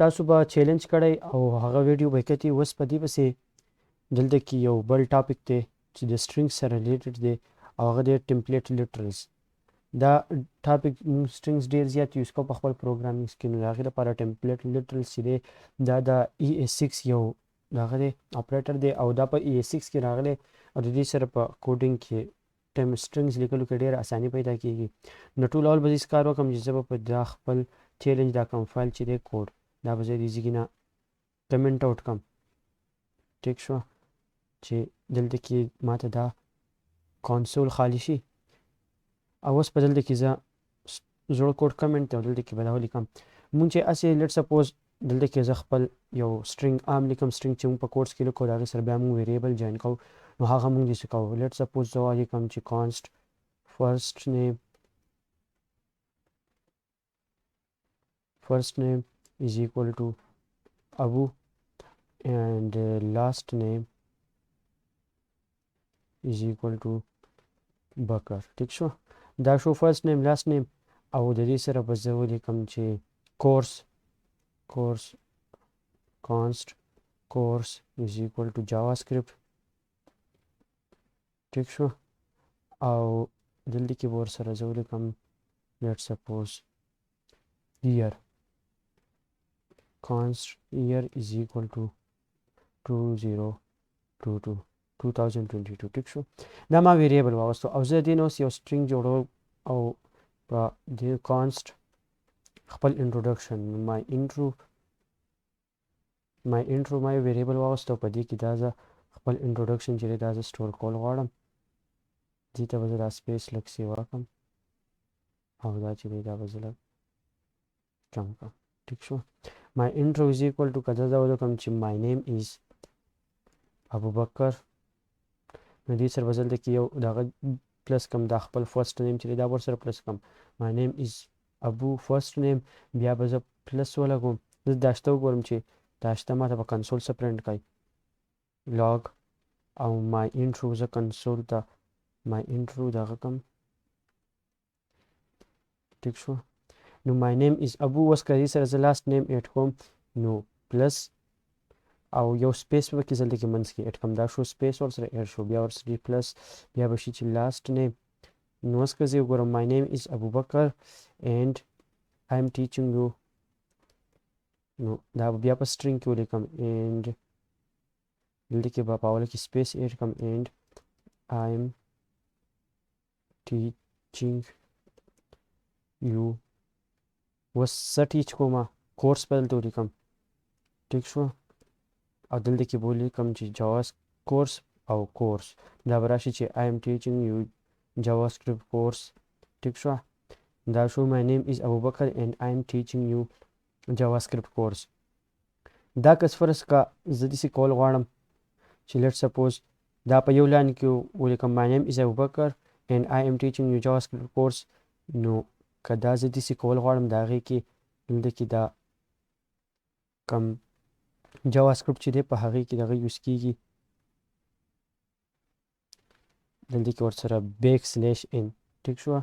تاسو به چیلنج کړی او هغه ویډیو به کتي. اوس په دې پسې دلته کې یو بل ټاپک دی چې د سټرینګ سره ریلیټډ دی او هغه دی ټمپلیټ لیټرلز. دا ټاپک سټرینګز ډېر زیات یوز کوو په خپل پروګرامینګ کې. نو د هغې لپاره ټمپلیټ لیټرلز چې دی دا د ES6 یو هغه دی اپریټر دی او دا په ES6 کې راغلی او د دې سره په کوډینګ کې سټرینګز لیکلو کې ډېره اساني پیدا کېږي. نو ټول اول به زه کار وکړم چې زه به په دا خپل چیلنج دا کوم فایل چې دی کوډ دا به زه د ایزي نه کمنټ آوټ کړم. ټیک شو چې دلته کې ماته دا کانسول خالی شي او اوس په دلته کې زه زوړ کوډ کمنټ دی او دلته کې به دا ولیکم. مونږ چې هسې لیټ سپوز دلته کې زه خپل یو سټرینګ عام لیکم. سټرینګ چې مونږ په کوډس کې لیکو د هغې سره بیا مونږ ویریبل جوین کوو. نو هغه مونږ داسې کوو. لیټ سپوز زه ولیکم چې کانسټ first name is equal to Abu and last name is equal to Bakar. ٹھیک شو دا شو فرست نیم لاست نیم او د دې سره به زه ولیکم چې کورس const course is equal to JavaScript. ٹھیک شو او دلته کې به ورسره زه ولیکم let's suppose year const year is equal to 2022. ٹھیک شو دا ما ویریبل واغستو او زه دې نه اوس یو سټرینګ جوړو او په دې کانسټ خپل انټروډکشن my intro ما ویریبل واغستو په دې کې دا زه خپل انټروډکشن چې دا زه سټور کول غواړم. دې ته به زه دا سپیس لږ سیوا کړم او دا چې دی دا به زه لږ کم کړم. ٹھیک شو my intro is equal to که زه ولیکم چې my name is ابوبکر. نو دې سره به زه دلته کې یو دغه پلس کم دا خپل فرست نیم چې دی دا ورسره پلس کم my name is ابو فرست نیم بیا به زه پلس ولګوم. زه دا شته وګورم چې دا شته ماته په کنسول څه پرنټ کوي لاګ او my intro زه کنسول ته my intro دغه کم. ٹھیک شو نو my name is ابو. اوس که دې سره زه لاست نیم ایډ کوم نو پلس او یو سپیس به کې دلته کې منځ کې ایډ کړم. دا شو سپیس ورسره ایډ شو بیا ورسره پلس بیا به شي چې لاست نیم. نو اوس که زه وګورم my name is ابوبکر and I am teaching you. نو دا بیا په سټرینګ کې ولیکم and دلته کې به په اوله کې سپیس ایډ کړم and I am teaching you. اوس څه ټیچ کومه کورس په دلته ولیکم. ټیک شو او دلته کې به ولیکم چې جاواس کورس او کورس دا به راشي چې I am teaching you JavaScript course. ټیک شو دا شو my name is Abubakar and I am teaching you JavaScript course. دا کس فرض کا زه داسې کول غواړم چې لیټ سپوز دا په یو لاین کې ولیکم my name is Abubakar and I am teaching you JavaScript course. نو که دا زه داسې کول غواړم د هغې کې دلته کې دا کم JavaScript چې دی په هغې کې دغه یوز کېږي. دلته کې ورسره \n. ټیک شوه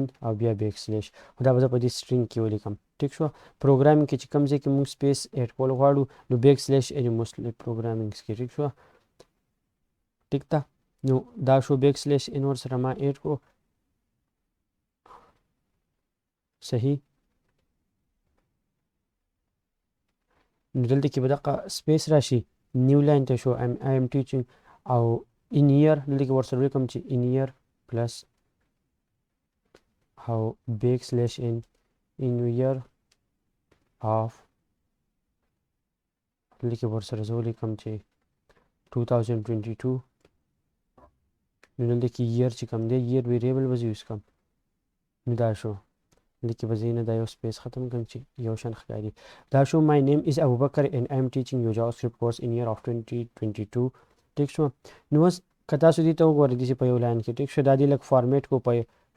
\n او بیا \. دا به زه په دې سټرینګ کې ولیکم. ټیک شوه پروګرامینګ کې چې کوم ځای کې موږ سپیس ایډ کول غواړو نو \n موسټلی پروګرامینګ کې. ټیک شوه ټیک ده نو دا شو \n ورسره ما ایډ کړو صحیح. نو دلته کې به دغه سپیس راشي نیو لاین ته شو I am teaching او in year دلته کې ورسره ولیکم چې in year پلس او \n in year of دلته کې ورسره زه ولیکم چې 2022. نو دلته کې year چې کوم دی year ویریبل به زه یوز کړم. نو دا شو دلته کې به زه نه دا یو سپیس ختم کړم چې یو شان ښکاري. دا شو my name is Abubakar and I am teaching you JavaScript course in year of 2022. ټیک شو نو اوس که تاسو دې ته وګورئ داسې په یو لاین کې. ټیک شو دا دې لږ فارمیټ کو په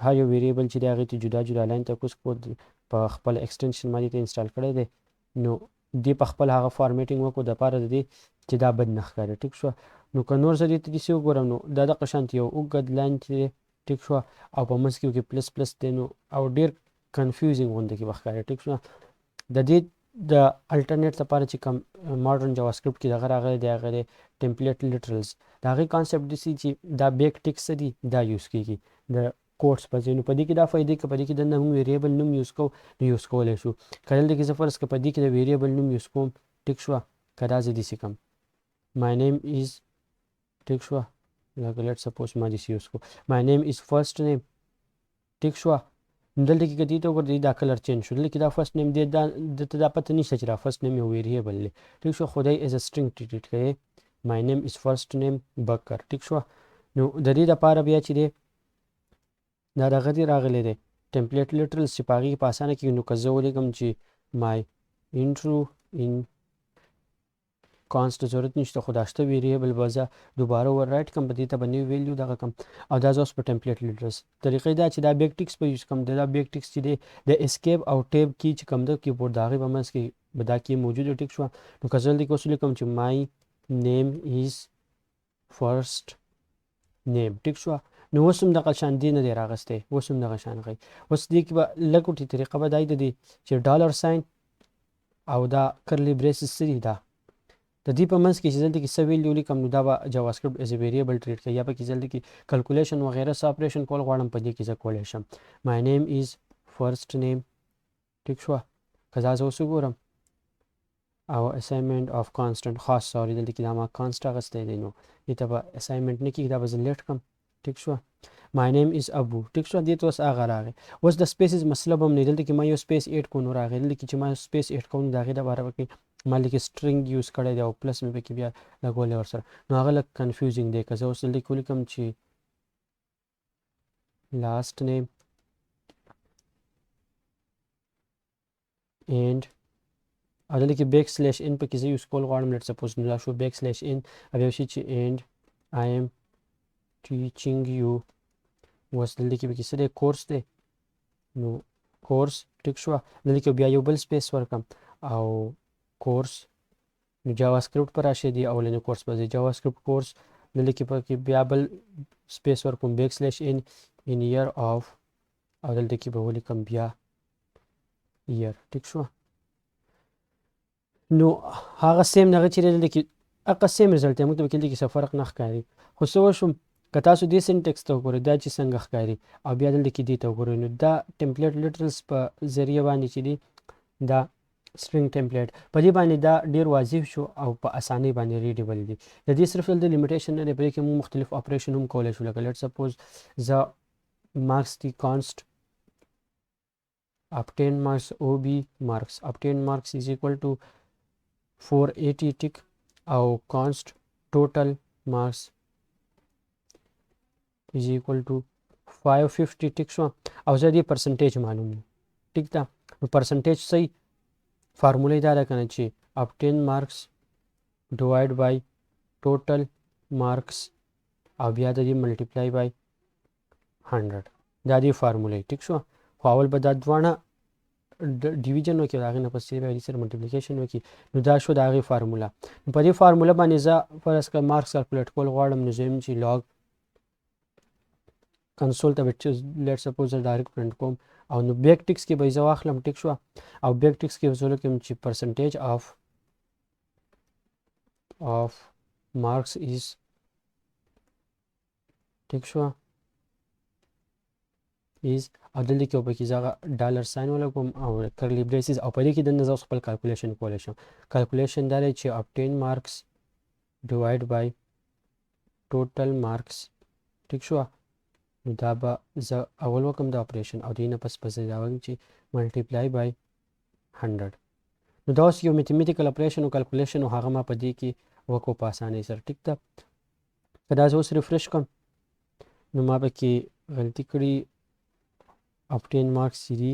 هر یو ویریبل چې دی هغې ته جدا جدا لاین ته کوز کو په خپل ایکسټنشن ما دې ته انسټال کړی دی. نو دې په خپل هغه فارمیټینګ وکړو دپاره د دې چې دا بد نه ښکاري. ټیک شوه نو که نور زه دې ته داسې وګورم نو دغه شانتې یو اوږد لاین چې دی. ټیک شوه او په منځ کې پلس پلس دی نو او ډېر کنفیوزینګ غونډه کې بخښه ټیک شو د دې د الټرنیټ لپاره چې کوم ماډرن جاواسکرپټ کې دغه راغلی دی هغه دی ټمپلیټ لیټرلز د هغې کانسپټ داسې چې دا بیک ټیکس دي دا یوز کېږي د کوټس په ځای نو په دې کې دا فایدې که په دې کې دننه موږ ویریبل نوم یوز کوو نو یوز کولی شو که دلته کې زه فرض که په دې کې د ویریبل نوم یوز کوم ټیک شوه که دا زه داسې کوم my name is ټیک شوه لکه لیټ سپوز ما داسې یوز کوو my name is first name ټیک شوه نو دلته کې که دې ته وګورئ دا کلر چینج شو دلته کې دا فرست نیم دی دته دا پته نشته چې دا فرست نیم یو ویریبل دی ټیک شو خو دی ایز ا سټرینګ ټریټ کوي my name is first name بکر ټیک شوه نو د دې دپاره بیا چې دی دا دغه دی راغلی دی ټمپلیټ لیټرلز چې په هغې کې په اسانه کېږي نو که زه ولیکم چې my intro in کانسټ ضرورت نشته خو دا شته ویریبل به زه دوباره ور رایټ کړم په دې ته به نوی ویلیو دغه کړم او دا زه اوس په ټمپلیټ لیټرز طریقې دا چې دا بیک ټیکس به یوز کړم دا بیک ټیکس چې دی د اسکیپ او ټیب کی چې کوم د کیبورډ د هغې په منځ کې به دا کی موجود ټیک شوه نو که زه دلته کې اوس ولیکم چې my name is first name ټیک شوه نو اوس هم دغه شان دی نه دی راغستی اوس هم دغه شان غی اوس دې کې به لږ طریقه به دا دی چې ډالر ساین او دا کرلی بریسز څه دي دا د دې په منځ کې چې دلته کې څه ویلیو لیکم نو دا به جاواسکرپټ ایز ا ویریبل ټریټ کوي یا په کې دلته کې کلکولیشن وغیره څه اپریشن کول غواړم په دې کې زه کولی شم my name is first name ټیک شوه که دا زه اوس وګورم او اساینمنټ آف کانسټنټ خاص سوري دلته کې دا ما کانسټ اخیستی دی نو دې ته به اساینمنټ نه کېږي دا به زه لیټ کړم ټیک شوه my name is ابو ټیک شوه دې ته اوس هغه راغی اوس د سپیسز مسله به هم نه دلته کې ما یو سپیس ایډ کړو نو راغی دلته کې چې ما سپیس ایډ کوم د هغې دپاره به کې ما لکه سټرینګ یوز کړی دی او پلس مې پکې بیا لګولی ورسره نو هغه لږ کنفیوزینګ دی که زه اوس دلته کې ولیکم چې لاست نیم اینډ او دلته کې بیک سلیش ان پکې زه یوز کول غواړم لیټ سپوز نو دا شو بیک سلیش ان او بیا شي چې اینډ آی ایم ټیچینګ یو اوس دلته کې پکې څه دی کورس دی نو کورس ټیک شوه دلته کې بیا یو بل سپیس ورکړم او کورس نو جاواسکرپټ په راشي دی اولنی کورس به دی جاواسکرپټ کورس دلته کې پکې بیا بل سپیس ورکوم بیک سلیش ان ایئر آف او دلته کې به ولیکم بیا ایئر ټیک شوه نو هغه سیم دغه چې دلته کې هغه سیم رزلټ دی موږ ته به کې دلته کې څه فرق نه ښکاري خو څه وشوم که تاسو دې سینټکس ته وګورئ دا چې څنګه ښکاري او بیا دلته کې دې ته وګورئ نو دا ټمپلیټ لیټرلز په ذریعه باندې چې دی دا سټرینګ ټمپلیټ په دې باندې دا ډیر واضح شو او په اسانۍ باندې ریډیبل دی د دې صرف د لیمیټیشن نه دی په دې کې موږ مختلف اپریشن هم کولی شو لکه لیټ سپوز زه مارکس دی کانسټ obtain marks ob marks obtain marks is equal to 480 ټیک او const total marks is equal to 550 ټیک شو او زه دې پرسنټیج معلوم ټیک ده نو پرسنټیج صحیح فارموله دا ده کنه چې obtain marks divide by total marks او بیا د دې ملټیپلای بای 100 دا دې فارموله ټیک شو خو اول به دا دواړه ډیویژن وکړي د هغې نه پسې به سره ملټیپلیکیشن وکړي نو دا شو د هغې فارموله نو په دې فارموله باندې زه فرض کړه مارکس کلکولیټ کول غواړم نو زه یم چې لاګ کنسول ته به لیټ سپوز زه ډایرکټ پرنټ کوم او نو بیک ټیکس کې به زه واخلم ټیک شوه او بیک ټیکس کې به زه ولیکم چې پرسنټیج آف مارکس ایز ټیک شوه ایز او دلته کې به کې زه ډالر ساین ولګوم او کرلی بریسز او په دې کې دننه زه اوس خپل کلکولیشن کولی شم کلکولیشن دا دی چې obtain marks divide by total marks ټیک شوه نو دا به زه اول وکم د اپریشن او دې نه پس به زه دا وایم چې ملټیپلای بای 100 نو دا اوس یو میتھمیټیکل اپریشن او کلکولیشن او هغه ما په دې کې وکړو په اسانۍ سره ټیک ده که دا زه اوس ریفریش کړم نو ما به کې غلطي کړي obtain marks چې دي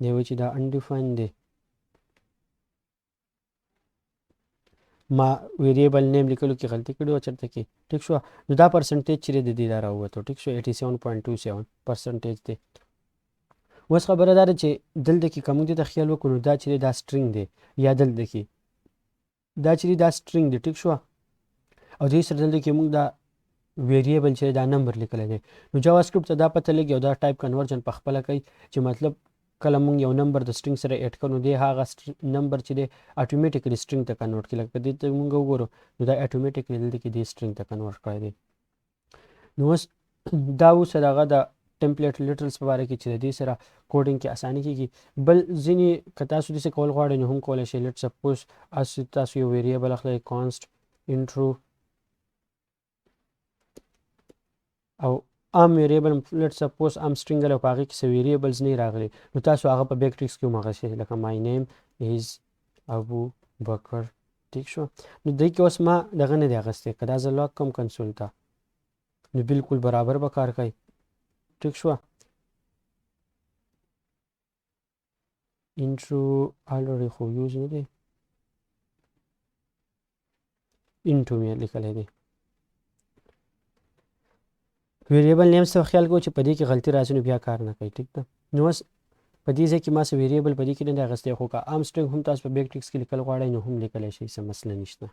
دی وایي چې دا undefined دی ما ویریبل نیم لیکلو کې غلطي کړې وه چېرته کې ټیک شوه نو دا پرسنټیج چې دی د دې دا راووتو ټیک شو 87.27% دی اوس خبره دا ده چې دلته کې که موږ دې ته خیال وکړو نو دا چې دی دا سټرینګ دی یا دلته کې دا چې دی دا سټرینګ دی ټیک شوه او دې سره دلته کې موږ دا ویریبل چې دا نمبر لیکلی دی نو جاوا سکرپټ ته دا پته لګي او دا ټایپ کنورژن په خپله کوي چې مطلب کله مونږ یو نمبر د سټرینګ سره اډ کړو دی هغه نمبر چې دی اتوماتیکلی سټرینګ ته کنورټ کړي لکه دې ته مونږ وګورو نو دا اتوماتیکلی دلته کې دی سټرینګ ته کنورټ کړی دی نو اوس دا اوس دغه د ټمپلیټ لیټرلز په باره کې چې د دې سره کوډینګ کې اساني کېږي بل ځینې که تاسو داسې کول غواړئ نو هم کولی شئ لیټ سپوز تاسو یو ویریبل اخلئ کانسټ انټرو او عام ویریبل لیټ سپوز عام سټرینګ او په هغې کې څه ویریبلز نه راغلي نو تاسو هغه په بیک ټریکس کې هم هغه شئ لکه مای نیم از ابو بکر ټیک شو نو دې کې اوس ما دغه نه دی اخیستی که دا زه لاک کوم کنسول ته نو بالکل برابر به کار کوي ټیک شوه انټرو الریډي خو یوز نه دی انټو مې لیکلی دی ویریبل نیمز ته خیال کوو چې په دې کې غلطي راځي نو بیا کار نه کوي ټیک ده نو اوس په دې ځای کې ما څه ویریبل په دې کې نه دی اخیستی خو که عام سټرینګ هم تاسو په بیک ټریکس کې لیکل غواړئ نو هم لیکلی شئ څه مسله نشته